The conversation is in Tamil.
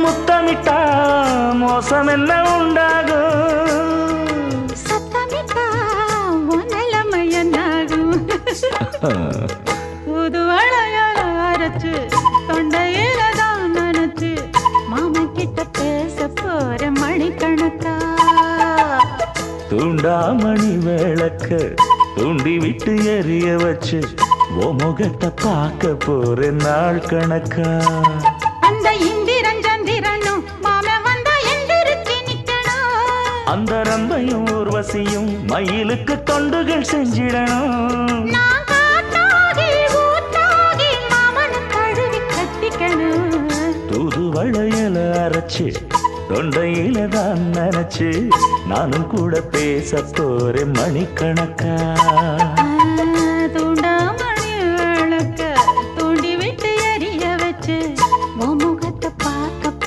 முத்தமிட்டா மோசம் என்ன உண்டாகும்? சத்தமிட்டா நிலைமை என்னாகும்? புது வளையல அரைச்சு தொண்டையில தான் நினைச்சு மாமா கிட்ட பேச போற மணிக்கணக்கா. தூண்டாமணி விளக்க தூண்டி விட்டு எரிய வச்சு ஓ முகத்தை பார்க்க போற நாள் கணக்கா. அந்த இந்திரன் சந்திரனும் மாம வந்தா எந்திரிச்சு நிக்கணும். அந்த ரம்பையும் ஊர்வசியும் மயிலுக்கு தொண்டுகள் செஞ்சிடணும். நான் காத்தாகி ஊத்தாகி மாமனை தழுவி கட்டிக்கணும். தூது வளையல அரைச்சு தொண்டையில தான் நினைச்சு நானும் கூட பேச போறேன் மணிக்கணக்கா.